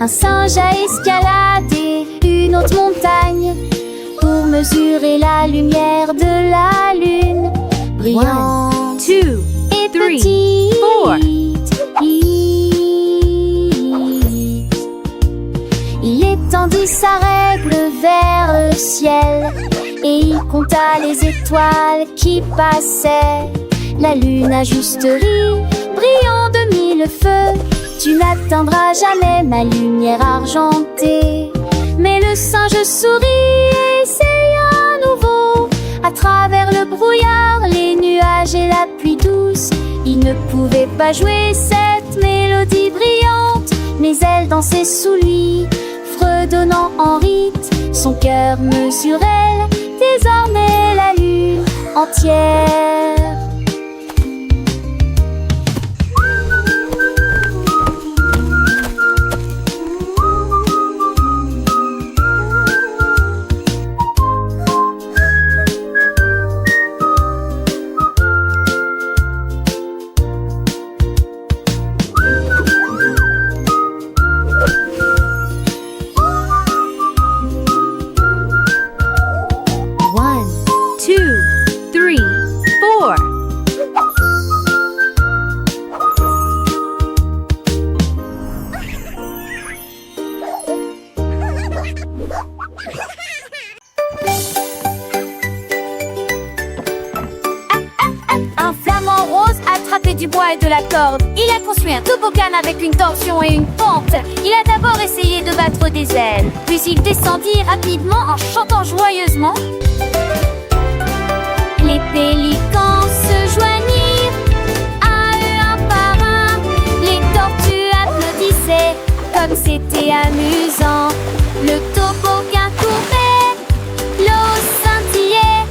Un singe a escaladé une haute montagne pour mesurer la lumière de la lune, brillante 1, 2, et 3, petite. 4. Il étendit sa règle vers le ciel et il compta les étoiles qui passaient. La lune a juste ri, brillant de mille feux. Tu n'atteindras jamais ma lumière argentée. Mais le singe sourit et essaya à nouveau. À travers le brouillard, les nuages et la pluie douce, il ne pouvait pas jouer cette mélodie brillante. Mais elle dansait sous lui, fredonnant en rythme. Son cœur mesurait désormais la lune entière. Du bois et de la corde. Il a construit un toboggan avec une torsion et une pente. Il a d'abord essayé de battre des ailes, puis il descendit rapidement en chantant joyeusement. Les pélicans se joignirent à eux un par un. Les tortues applaudissaient comme c'était amusant. Le toboggan tournait, l'eau scintillait.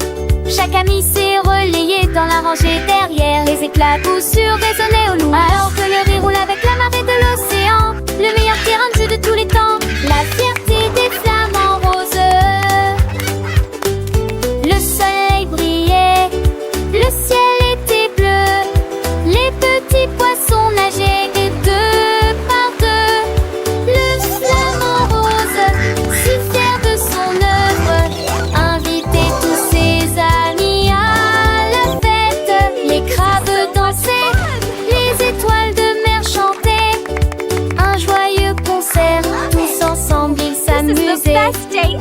Chaque ami s'est relayé dans la rangée derrière. Les éclaboussures résonnaient au loin alors que le riz roule avec la marée de l'océan. Le meilleur terrain de jeu de tous les temps, la fierté des flamants roses. Le soleil brillait, le ciel était bleu. Les petits poissons nageaient et deux par deux. Le flamant rose, si fier de son œuvre, invitait tous ses amis à la fête. Les crabes dansaient, les étoiles de mer chantaient. Un joyeux concert, tous ensemble ils s'amusaient.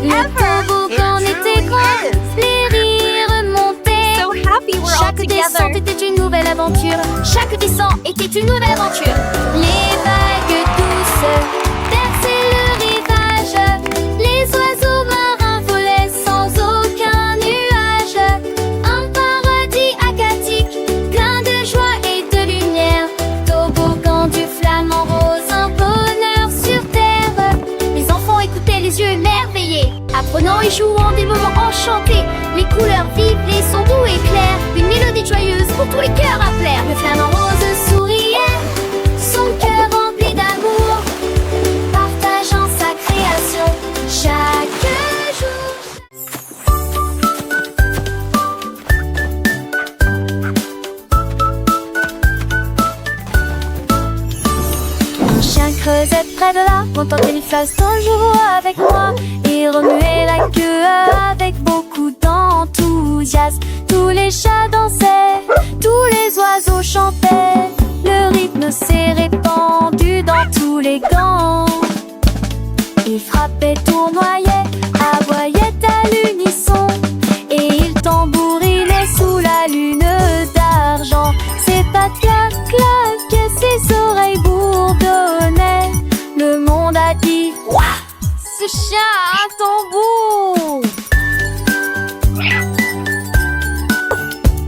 Le toboggan était grand, les rires montaient. Chaque descente était une nouvelle aventure. Chaque descente était une nouvelle aventure. Les vagues douces berçaient le rivage. Les oiseaux marins volaient sans aucun nuage. Un paradis aquatique, plein de joie et de lumière. Toboggan du flamant rose, un bonheur sur terre. Les enfants écoutaient les yeux émerveillés, apprenant et jouant des moments enchantés. Les couleurs vives, les sons doux et clairs, une mélodie joyeuse pour tous les cœurs à plaire. Le flamant rose souriait, son cœur rempli d'amour, partageant sa création chaque jour. Un chien creusait près de là, content qu'il fasse toujours avec moi. Il remuait la queue avec beaucoup d'enthousiasme. Tous les chats dansaient, tous les oiseaux chantaient. Le rythme s'est répandu dans tous les gants. Il frappait, tournoyait, aboyait à l'unisson. Et il tambourinait sous la lune d'argent. Ses pattes claquaient, ses oreilles bourdonnaient. Le monde a dit « Ouah, ce chien a un tambour !»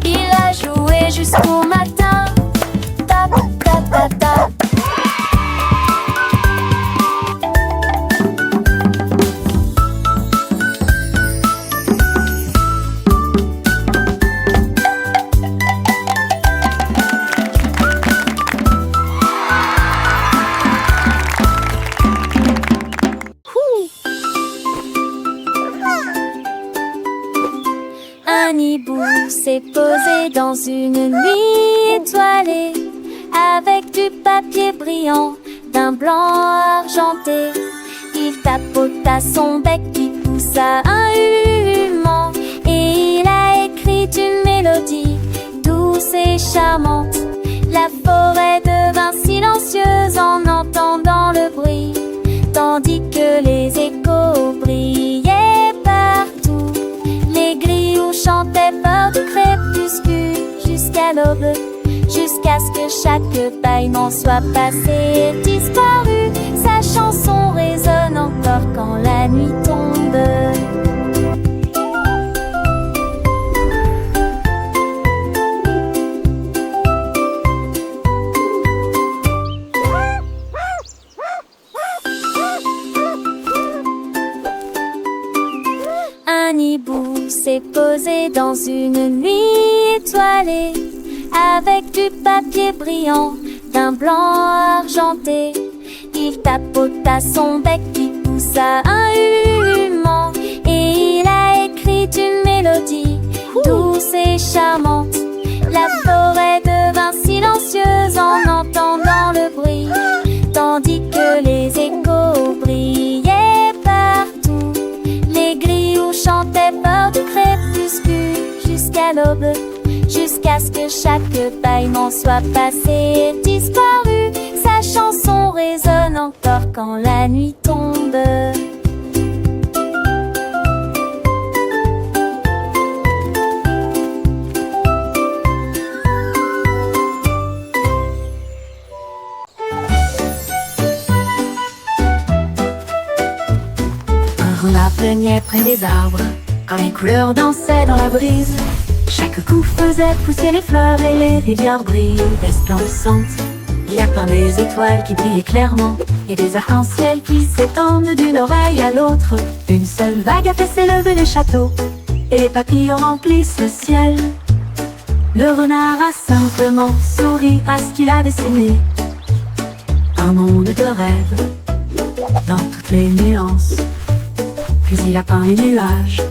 Il a joué jusqu'au matin. Ta ta ta ta. Un hibou s'est posé dans une nuit étoilée, avec du papier brillant d'un blanc argenté. Il tapota son bec qui poussa un human, et il a écrit une mélodie douce et charmante. La forêt devint silencieuse en entendant le bruit, tandis que les échos brillaient partout. Les griots chantaient fort du crépuscule jusqu'à l'aube, jusqu'à ce que chaque bâillement soit passé et disparu. Sa chanson résonne encore quand la nuit tombe. Un hibou s'est posé dans une nuit étoilée, avec du papier brillant d'un blanc argenté. Il tapota son bec qui poussa un human, et il a écrit une mélodie douce et charmante. La forêt devint silencieuse en entendant le bruit, tandis que les échos brillaient partout. Les griots chantaient fort du crépuscule jusqu'à l'aube, jusqu'à ce que chaque bâillement soit passé et disparu. Sa chanson résonne encore quand la nuit tombe. Un renard plaignait près des arbres, quand les couleurs dansaient dans la brise. Chaque coup faisait pousser les fleurs et les rivières brillent resplendissantes. Il y a plein des étoiles qui brillent clairement, et des arcs-en-ciel qui s'étendent d'une oreille à l'autre. Une seule vague a fait s'élever les châteaux, et les papillons remplissent le ciel. Le renard a simplement souri à ce qu'il a dessiné. Un monde de rêve, dans toutes les nuances. Puis il a peint les nuages,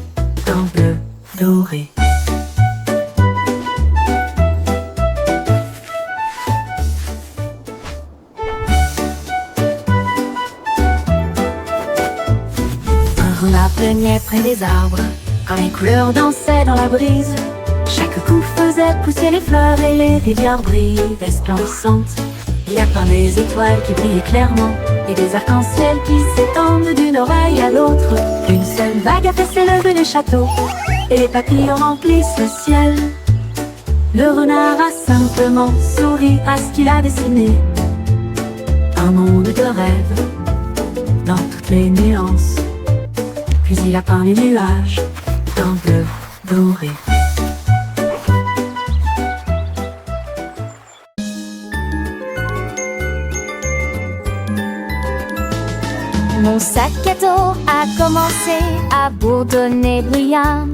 d'un bleu doré. Un renard plaignait près des arbres, quand les couleurs dansaient dans la brise. Chaque coup faisait pousser les fleurs et les rivières brillent resplendissantes. Il y a plein des étoiles qui brillent clairement, et des arcs-en-ciel qui s'étendent d'une oreille à l'autre. Une seule vague a fait s'élever les châteaux, et les papillons remplissent le ciel. Le renard a simplement souri à ce qu'il a dessiné. Un monde de rêve, dans toutes les nuances. Puis il a peint les nuages, d'un bleu doré. Mon sac à dos a commencé à bourdonner bruyant.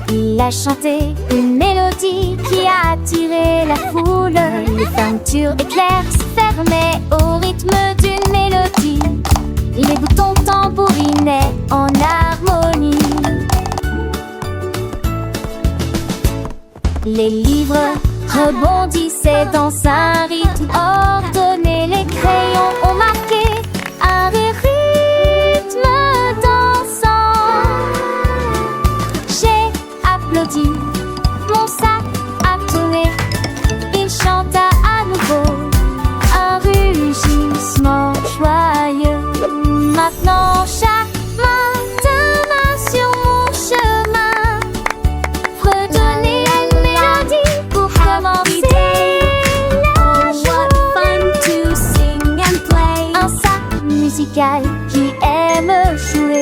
Il a chanté une mélodie qui a attiré la foule. Les peintures éclairs se fermaient au rythme d'une mélodie. Les boutons tambourinaient en harmonie. Les livres rebondissaient dans un rythme ordonné. Les crayons ont marqué un rythme dansant. J'ai applaudi, mon sac a tourné. Il chanta à nouveau un rugissement joyeux. Maintenant chaque matin sur mon chemin, fredonnait une mélodie pour commencer la journée. Un sac musical qui aime jouer.